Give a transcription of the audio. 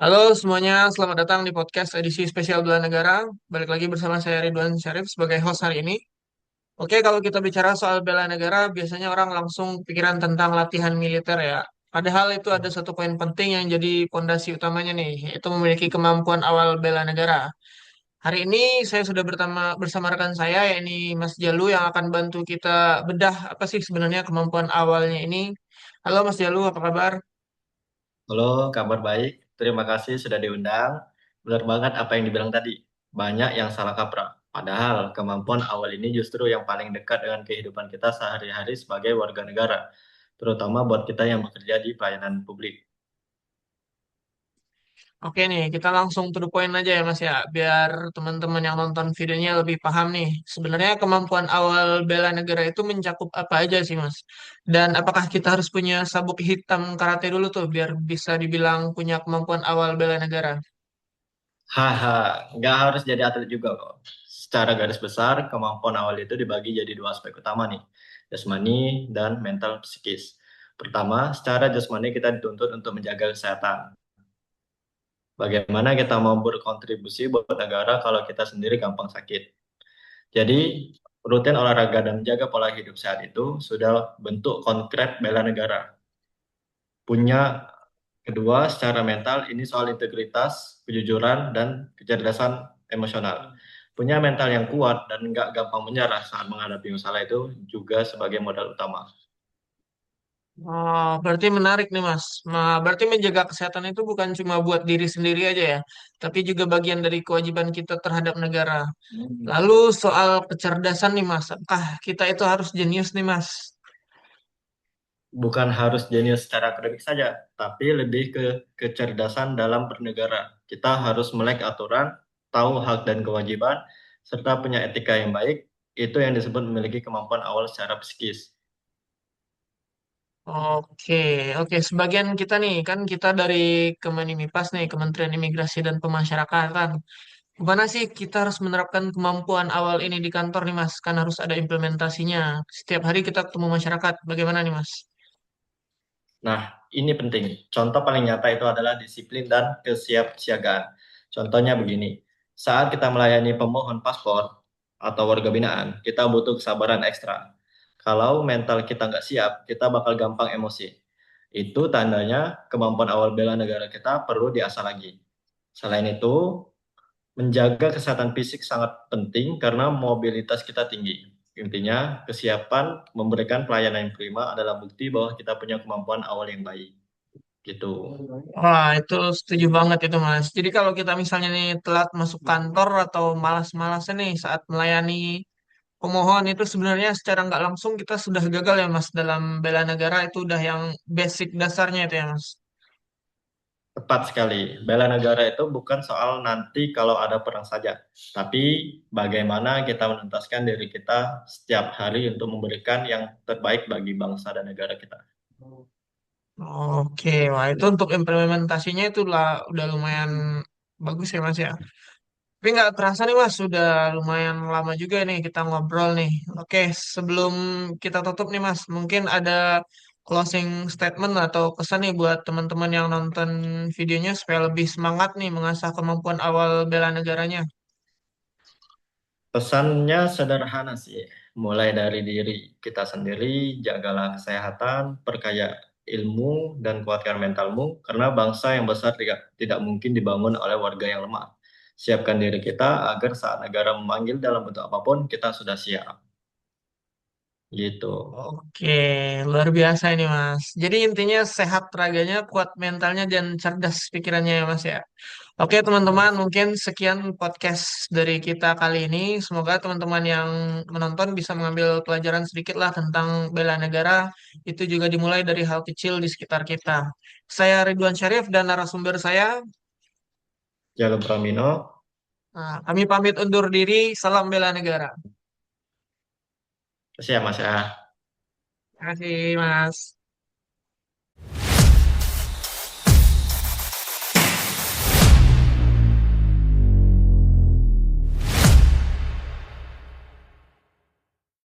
Halo semuanya, selamat datang di podcast edisi spesial Bela Negara. Balik lagi bersama saya Ridwan Syarif sebagai host hari ini. Oke, kalau kita bicara soal bela negara, biasanya orang langsung pikiran tentang latihan militer ya. Padahal itu ada satu poin penting yang jadi pondasi utamanya nih, yaitu memiliki kemampuan awal bela negara. Hari ini saya sudah bersama rekan saya, yakni Mas Jalu yang akan bantu kita bedah apa sih sebenarnya kemampuan awalnya ini. Halo Mas Jalu, apa kabar? Halo, kabar baik. Terima kasih sudah diundang. Benar banget apa yang dibilang tadi. Banyak yang salah kaprah. Padahal kemampuan awal ini justru yang paling dekat dengan kehidupan kita sehari-hari sebagai warga negara. Terutama buat kita yang bekerja di pelayanan publik. Oke nih, kita langsung to the point aja ya Mas ya, biar teman-teman yang nonton videonya lebih paham nih. Sebenarnya kemampuan awal bela negara itu mencakup apa aja sih Mas? Dan apakah kita harus punya sabuk hitam karate dulu tuh biar bisa dibilang punya kemampuan awal bela negara? Haha, nggak harus jadi atlet juga kok. Secara garis besar, kemampuan awal itu dibagi jadi dua aspek utama nih. Jasmani dan mental psikis. Pertama, secara jasmani kita dituntut untuk menjaga kesehatan. Bagaimana kita mau berkontribusi buat negara kalau kita sendiri gampang sakit. Jadi, rutin olahraga dan menjaga pola hidup sehat itu sudah bentuk konkret bela negara. Punya kedua, secara mental, ini soal integritas, kejujuran, dan kecerdasan emosional. Punya mental yang kuat dan nggak gampang menyerah saat menghadapi masalah itu juga sebagai modal utama. Oh, berarti menarik nih Mas. Nah, berarti menjaga kesehatan itu bukan cuma buat diri sendiri aja ya, tapi juga bagian dari kewajiban kita terhadap negara. Lalu soal kecerdasan nih Mas, apakah kita itu harus jenius nih Mas? Bukan harus jenius secara akademik saja, tapi lebih ke kecerdasan dalam bernegara. Kita harus melek aturan, tahu hak dan kewajiban, serta punya etika yang baik. Itu yang disebut memiliki kemampuan awal secara psikis. Oke, oke. Sebagian kita nih, kan kita dari Kemenimipas nih, Kementerian Imigrasi dan Pemasyarakatan. Gimana sih kita harus menerapkan kemampuan awal ini di kantor nih, Mas? Kan harus ada implementasinya. Setiap hari kita ketemu masyarakat. Bagaimana nih, Mas? Nah, ini penting. Contoh paling nyata itu adalah disiplin dan kesiapsiagaan. Contohnya begini, saat kita melayani pemohon paspor atau warga binaan, kita butuh kesabaran ekstra. Kalau mental kita nggak siap, kita bakal gampang emosi. Itu tandanya kemampuan awal bela negara kita perlu diasah lagi. Selain itu, menjaga kesehatan fisik sangat penting karena mobilitas kita tinggi. Intinya, kesiapan memberikan pelayanan yang prima adalah bukti bahwa kita punya kemampuan awal yang baik. Gitu. Wah, itu setuju banget itu, Mas. Jadi kalau kita misalnya nih telat masuk kantor atau malas-malasan nih saat melayani pemohon itu sebenarnya secara nggak langsung kita sudah gagal ya, Mas. Dalam bela negara itu udah yang basic dasarnya itu ya, Mas. Tepat sekali. Bela negara itu bukan soal nanti kalau ada perang saja, tapi bagaimana kita menuntaskan diri kita setiap hari untuk memberikan yang terbaik bagi bangsa dan negara kita. Oke, wah itu untuk implementasinya itu lah udah lumayan bagus ya Mas ya. Tapi nggak terasa nih Mas, sudah lumayan lama juga nih kita ngobrol nih. Oke, sebelum kita tutup nih Mas, mungkin ada closing statement atau pesan nih buat teman-teman yang nonton videonya supaya lebih semangat nih mengasah kemampuan awal bela negaranya. Pesannya sederhana sih, mulai dari diri kita sendiri, jagalah kesehatan, perkaya ilmu, dan kuatkan mentalmu, karena bangsa yang besar tidak mungkin dibangun oleh warga yang lemah. Siapkan diri kita agar saat negara memanggil dalam bentuk apapun, kita sudah siap. Gitu. Oke, luar biasa ini Mas. Jadi intinya sehat raganya, kuat mentalnya, dan cerdas pikirannya ya Mas ya. Oke teman-teman, mungkin sekian podcast dari kita kali ini. Semoga teman-teman yang menonton bisa mengambil pelajaran sedikit lah tentang bela negara. Itu juga dimulai dari hal kecil di sekitar kita. Saya Ridwan Syarif dan narasumber saya. Jalur Pramino, Nah, kami pamit undur diri. Salam bela negara. siap Mas ya. Terima kasih Mas.